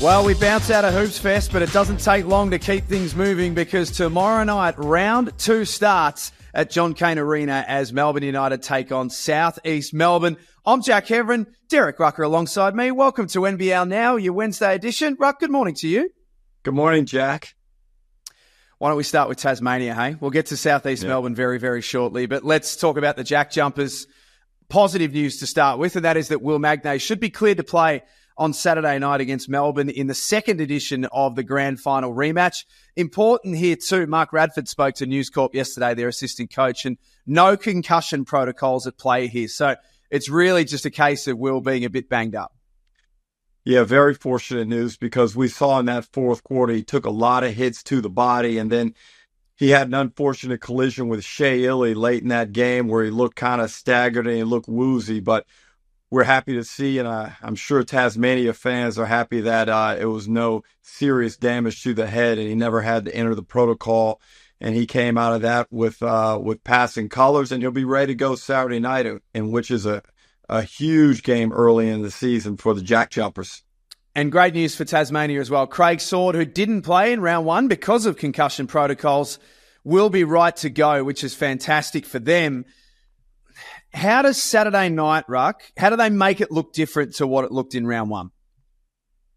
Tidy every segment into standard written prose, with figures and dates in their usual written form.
Well, we bounce out of Hoops Fest, but it doesn't take long to keep things moving because tomorrow night, round 2 starts at John Cain Arena as Melbourne United take on South East Melbourne. I'm Jack Heverin, Derrick Rucker alongside me. Welcome to NBL Now, your Wednesday edition. Ruck, good morning to you. Good morning, Jack. Why don't we start with Tasmania, hey? We'll get to South East Melbourne very, very shortly, but let's talk about the Jack Jumpers. Positive news to start with, and that is that Will Magnay should be cleared to play on Saturday night against Melbourne in the second edition of the grand final rematch. Important here too, Mark Radford spoke to News Corp yesterday, their assistant coach, and no concussion protocols at play here. So it's really just a case of Will being a bit banged up. Yeah, very fortunate news because we saw in that fourth quarter, he took a lot of hits to the body, and then he had an unfortunate collision with Shea Illy late in that game where he looked kind of staggered and he looked woozy, but we're happy to see, and I'm sure Tasmania fans are happy that it was no serious damage to the head and he never had to enter the protocol, and he came out of that with passing colors, and he'll be ready to go Saturday night, in which is a huge game early in the season for the Jack Jumpers. And great news for Tasmania as well. Craig Sword, who didn't play in round 1 because of concussion protocols, will be right to go, which is fantastic for them. How does Saturday night, Ruck, how do they make it look different to what it looked in round 1?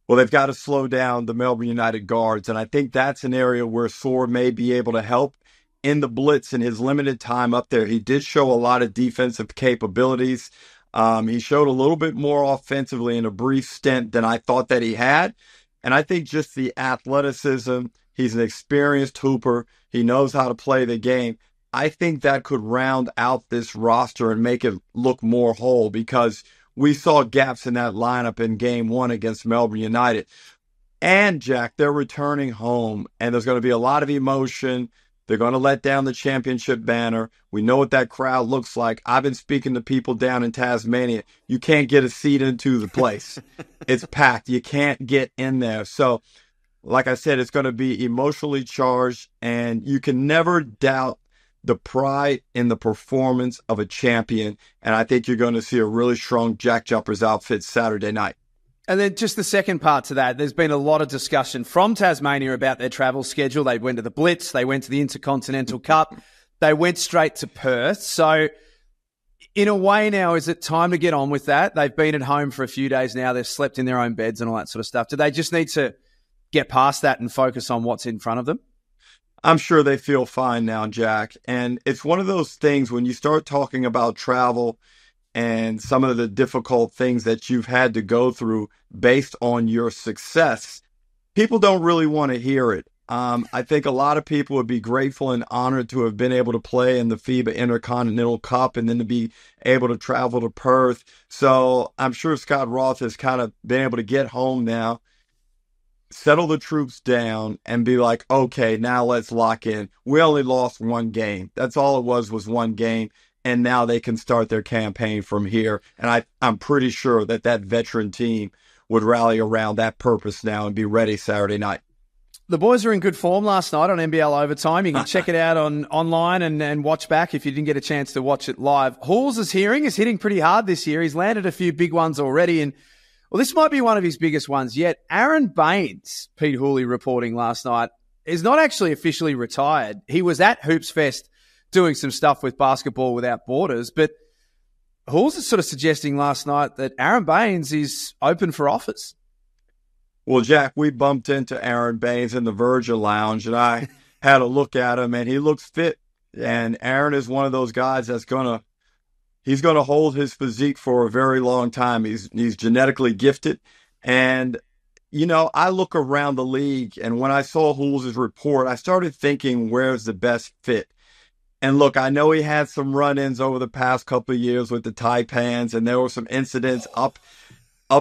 Well, they've got to slow down the Melbourne United guards, and I think that's an area where Sword may be able to help in the blitz in his limited time up there. He did show a lot of defensive capabilities. He showed a little bit more offensively in a brief stint than I thought that he had. And I think just the athleticism, he's an experienced hooper. He knows how to play the game. I think that could round out this roster and make it look more whole because we saw gaps in that lineup in game 1 against Melbourne United. And, Jack, they're returning home, and there's going to be a lot of emotion. They're going to let down the championship banner. We know what that crowd looks like. I've been speaking to people down in Tasmania. You can't get a seat into the place. It's packed. You can't get in there. So, like I said, it's going to be emotionally charged, and you can never doubt the pride in the performance of a champion. And I think you're going to see a really strong Jack Jumpers outfit Saturday night. And then just the second part to that, there's been a lot of discussion from Tasmania about their travel schedule. They went to the Blitz, they went to the Intercontinental Cup, they went straight to Perth. So in a way now, is it time to get on with that? They've been at home for a few days now. They've slept in their own beds and all that sort of stuff. Do they just need to get past that and focus on what's in front of them? I'm sure they feel fine now, Jack. And it's one of those things when you start talking about travel and some of the difficult things that you've had to go through based on your success, people don't really want to hear it. I think a lot of people would be grateful and honored to have been able to play in the FIBA Intercontinental Cup and then to be able to travel to Perth. So I'm sure Scott Roth has kind of been able to get home now, settle the troops down, and be like, okay, now let's lock in. We only lost 1 game. That's all it was 1 game. And now they can start their campaign from here. And I'm pretty sure that veteran team would rally around that purpose now and be ready Saturday night. The boys were in good form last night on NBL Overtime. You can check it out online and watch back if you didn't get a chance to watch it live. Halls is hitting pretty hard this year. He's landed a few big ones already. And, well, this might be one of his biggest ones yet. Aron Baynes, Pete Hooley reporting last night, is not actually officially retired. He was at Hoops Fest doing some stuff with Basketball Without Borders, but Halls is sort of suggesting last night that Aron Baynes is open for offers. Well, Jack, we bumped into Aron Baynes in the Virgin Lounge, and I had a look at him, and he looks fit. And Aron is one of those guys that's he's gonna hold his physique for a very long time. He's genetically gifted, and you know, I look around the league, and when I saw Halls' report, I started thinking, where's the best fit? And look, I know he had some run-ins over the past couple of years with the Taipans, and there were some incidents up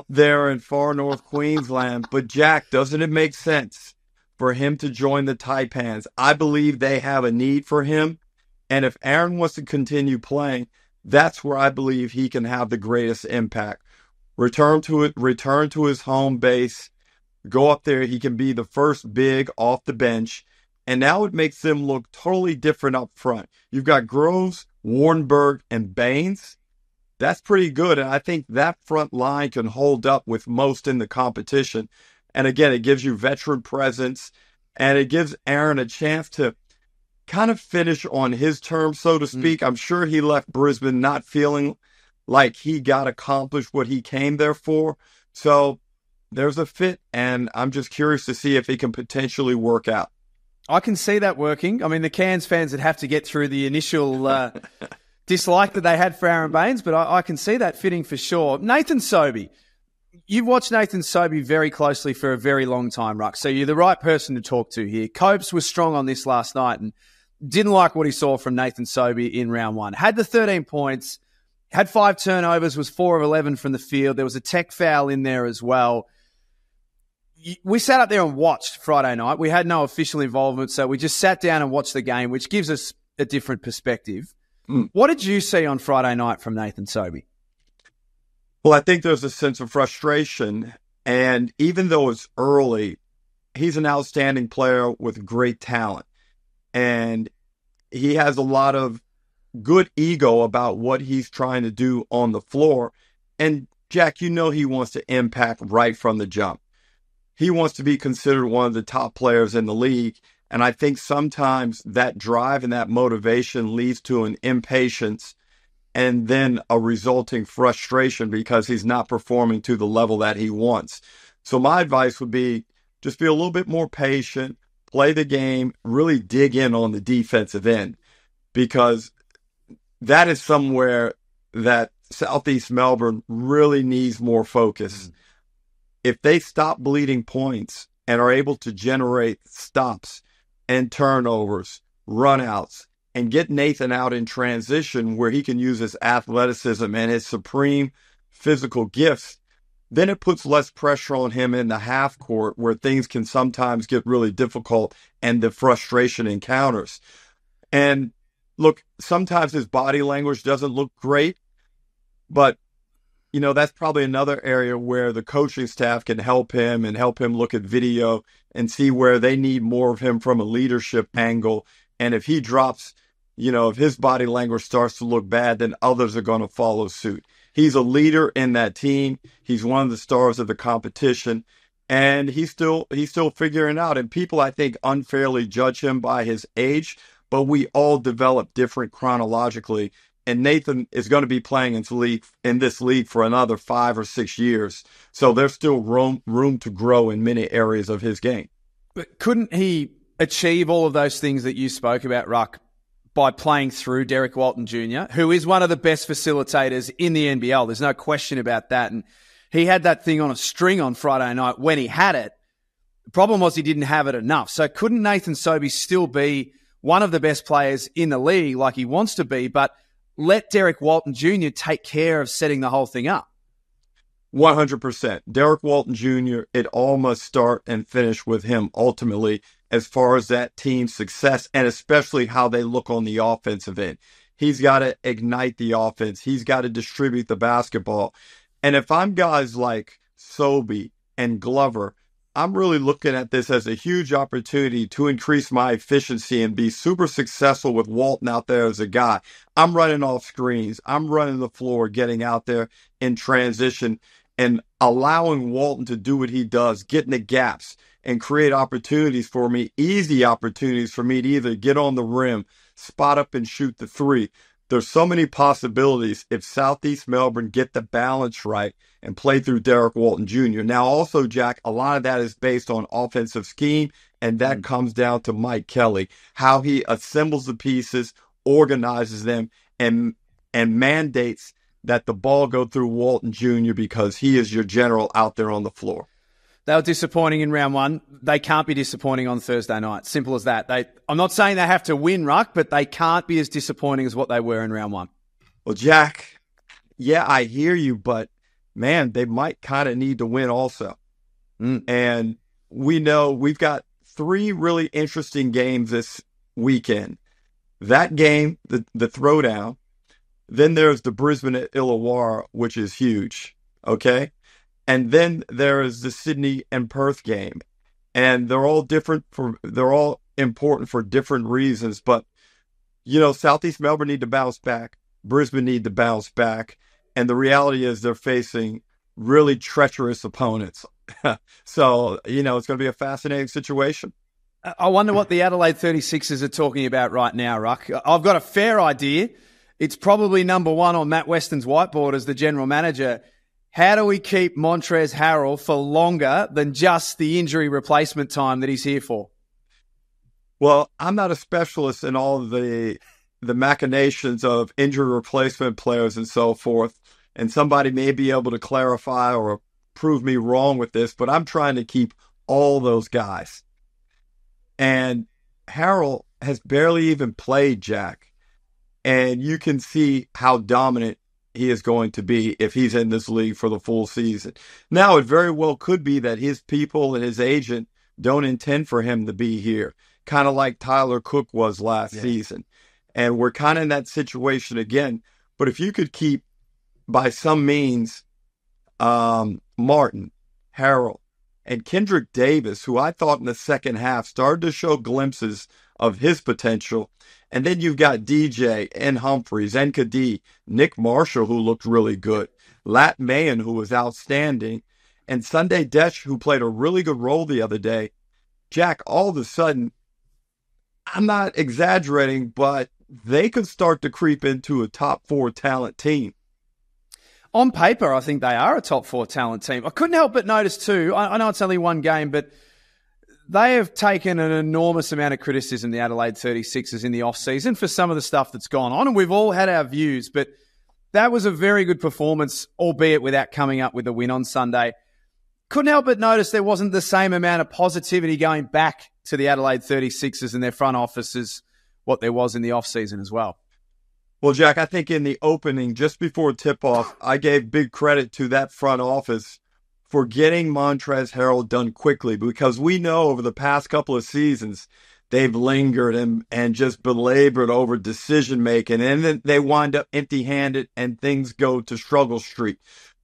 there in far north Queensland. But Jack, doesn't it make sense for him to join the Taipans? I believe they have a need for him. And if Aron wants to continue playing, that's where I believe he can have the greatest impact. Return to his home base, go up there. He can be the first big off the bench. And now it makes them look totally different up front. You've got Groves, Wardenberg, and Baynes. That's pretty good. And I think that front line can hold up with most in the competition. And again, it gives you veteran presence, and it gives Aron a chance to kind of finish on his terms, so to speak. I'm sure he left Brisbane not feeling like he got accomplished what he came there for. So there's a fit, and I'm just curious to see if he can potentially work out. I can see that working. I mean, the Cairns fans would have to get through the initial dislike that they had for Aron Baynes, but I can see that fitting for sure. Nathan Sobey. You've watched Nathan Sobey very closely for a very long time, Ruck, so you're the right person to talk to here. Copes was strong on this last night and didn't like what he saw from Nathan Sobey in round one. Had the 13 points, had 5 turnovers, was 4 of 11 from the field. There was a tech foul in there as well. We sat up there and watched Friday night. We had no official involvement, so we just sat down and watched the game, which gives us a different perspective. What did you see on Friday night from Nathan Sobey? Well, I think there's a sense of frustration, and even though it's early, he's an outstanding player with great talent, and he has a lot of good ego about what he's trying to do on the floor. And Jack, you know he wants to impact right from the jump. He wants to be considered one of the top players in the league, and I think sometimes that drive and that motivation leads to an impatience and then a resulting frustration because he's not performing to the level that he wants. So my advice would be just be a little bit more patient, play the game, really dig in on the defensive end, because that is somewhere that Southeast Melbourne really needs more focus. If they stop bleeding points and are able to generate stops and turnovers, runouts, and get Nathan out in transition where he can use his athleticism and his supreme physical gifts, then it puts less pressure on him in the half court where things can sometimes get really difficult and the frustration encounters. And look, sometimes his body language doesn't look great, but you know, that's probably another area where the coaching staff can help him and help him look at video and see where they need more of him from a leadership angle. And if he drops, you know, if his body language starts to look bad, then others are going to follow suit. He's a leader in that team. He's one of the stars of the competition, and he's still figuring out. And people, I think, unfairly judge him by his age, but we all develop different chronologically. And Nathan is going to be playing in this league for another 5 or 6 years. So there's still room to grow in many areas of his game. But couldn't he achieve all of those things that you spoke about, Ruck, by playing through Derrick Walton Jr., who is one of the best facilitators in the NBL? There's no question about that. And he had that thing on a string on Friday night when he had it. The problem was he didn't have it enough. So couldn't Nathan Sobey still be one of the best players in the league like he wants to be, but let Derrick Walton Jr. take care of setting the whole thing up? 100%. Derrick Walton Jr., it all must start and finish with him ultimately as far as that team's success and especially how they look on the offensive end. He's got to ignite the offense. He's got to distribute the basketball. And if I'm guys like Sobey and Glover, I'm really looking at this as a huge opportunity to increase my efficiency and be super successful with Walton out there as a guy. I'm running off screens. I'm running the floor, getting out there in transition and allowing Walton to do what he does, get in the gaps and create opportunities for me, easy opportunities for me to either get on the rim, spot up and shoot the three. There's so many possibilities if Southeast Melbourne get the balance right and play through Derrick Walton Jr. Now, also, Jack, a lot of that is based on offensive scheme, and that comes down to Mike Kelly, how he assembles the pieces, organizes them, and mandates that the ball go through Walton Jr. because he is your general out there on the floor. They were disappointing in round one. They can't be disappointing on Thursday night. Simple as that. I'm not saying they have to win, Ruck, but they can't be as disappointing as what they were in round one. Well, Jack, yeah, I hear you, but man, they might kind of need to win also. And we know we've got 3 really interesting games this weekend. That game, the throwdown, then there's the Brisbane at Illawarra, which is huge, okay? And then there is the Sydney and Perth game. And they're all important for different reasons. But, you know, Southeast Melbourne need to bounce back. Brisbane need to bounce back. And the reality is they're facing really treacherous opponents So, it's going to be a fascinating situation. I wonder what the Adelaide 36ers are talking about right now, Ruck. I've got a fair idea. It's probably number one on Matt Weston's whiteboard as the general manager. How do we keep Montrezl Harrell for longer than just the injury replacement time that he's here for? Well, I'm not a specialist in all of the machinations of injury replacement players and so forth, and somebody may be able to clarify or prove me wrong with this, but I'm trying to keep all those guys. And Harrell has barely even played, Jack, and you can see how dominant he is going to be if he's in this league for the full season. Now, it very well could be that his people and his agent don't intend for him to be here, kind of like Tyler Cook was last season. And we're kind of in that situation again. But if you could keep, by some means, Martin, Harrell, and Kendrick Davis, who I thought in the second half started to show glimpses of his potential. And then you've got DJ and Humphreys and Kadee, Nick Marshall, who looked really good, Lat Mayen, who was outstanding, and Sunday Desch, who played a really good role the other day. Jack, all of a sudden, I'm not exaggerating, but they could start to creep into a top 4 talent team. On paper, I think they are a top 4 talent team. I couldn't help but notice too, I know it's only one game, but they have taken an enormous amount of criticism, the Adelaide 36ers, in the off-season for some of the stuff that's gone on, and we've all had our views, but that was a very good performance, albeit without coming up with a win on Sunday. Couldn't help but notice there wasn't the same amount of positivity going back to the Adelaide 36ers and their front office as what there was in the off-season as well. Well, Jack, I think in the opening, just before tip-off, I gave big credit to that front office for getting Montrezl Harrell done quickly, because we know over the past couple of seasons, they've lingered and just belabored over decision-making, and then they wind up empty-handed and things go to struggle street.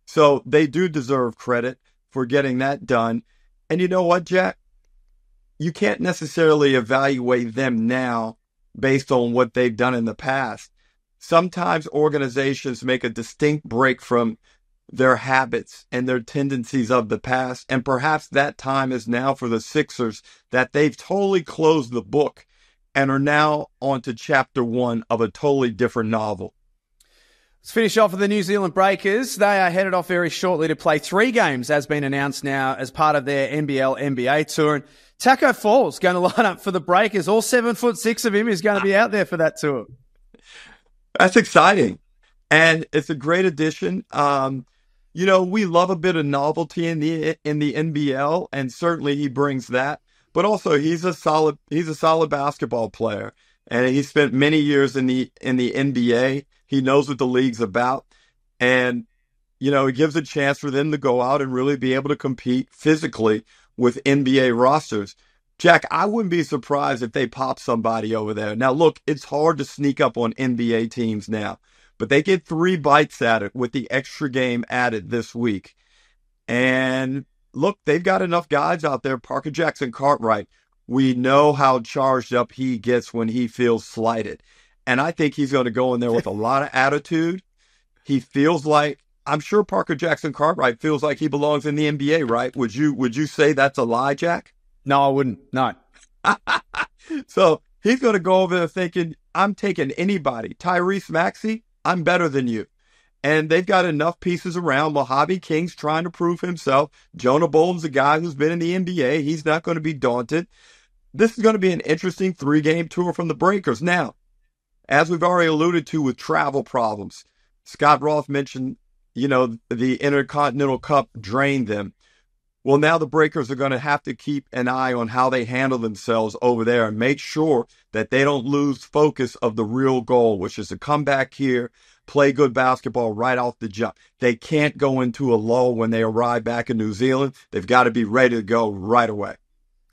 So they do deserve credit for getting that done. And you know what, Jack? You can't necessarily evaluate them now based on what they've done in the past. Sometimes organizations make a distinct break from their habits and their tendencies of the past, and perhaps that time is now for the Sixers, that they've totally closed the book and are now on to chapter 1 of a totally different novel. Let's finish off with the New Zealand Breakers. They are headed off very shortly to play 3 games, as been announced now, as part of their NBL NBA tour. And Tacko Fall's going to line up for the Breakers. All 7'6" of him is going to be out there for that tour. That's exciting. And it's a great addition. We love a bit of novelty in the NBL, and certainly he brings that. But also he's a solid basketball player. And he spent many years in the NBA. He knows what the league's about. And, it gives a chance for them to go out and really be able to compete physically with NBA rosters. Jack, I wouldn't be surprised if they pop somebody over there. Now, look, it's hard to sneak up on NBA teams now, but they get 3 bites at it with the extra game added this week. And look, they've got enough guys out there. Parker Jackson Cartwright, we know how charged up he gets when he feels slighted. And I think he's going to go in there with a lot of attitude. He feels like, I'm sure Parker Jackson Cartwright feels like he belongs in the NBA, right? Would you say that's a lie, Jack? No, I wouldn't. No. So he's going to go over there thinking, I'm taking anybody. Tyrese Maxey, I'm better than you. And they've got enough pieces around. Mojave King's trying to prove himself. Jonah Bolden's a guy who's been in the NBA. He's not going to be daunted. This is going to be an interesting 3-game tour from the Breakers. Now, as we've already alluded to with travel problems, Scott Roth mentioned, the Intercontinental Cup drained them. Well, now the Breakers are going to have to keep an eye on how they handle themselves over there and make sure that they don't lose focus of the real goal, which is to come back here, play good basketball right off the jump. They can't go into a lull when they arrive back in New Zealand. They've got to be ready to go right away.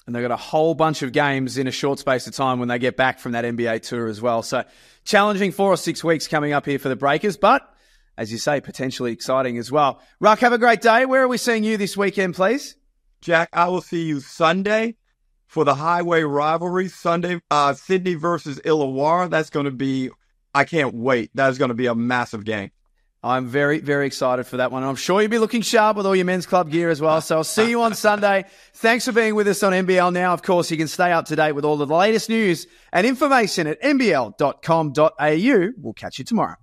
And they've got a whole bunch of games in a short space of time when they get back from that NBA tour as well. So challenging 4 or 6 weeks coming up here for the Breakers, but as you say, potentially exciting as well. Ruck, have a great day. Where are we seeing you this weekend, please? Jack, I will see you Sunday for the highway rivalry. Sunday, Sydney versus Illawarra. That's going to be, I can't wait. That is going to be a massive game. I'm very, very excited for that one. I'm sure you'll be looking sharp with all your men's club gear as well. So I'll see you on Sunday. Thanks for being with us on NBL Now. Of course, you can stay up to date with all of the latest news and information at nbl.com.au. We'll catch you tomorrow.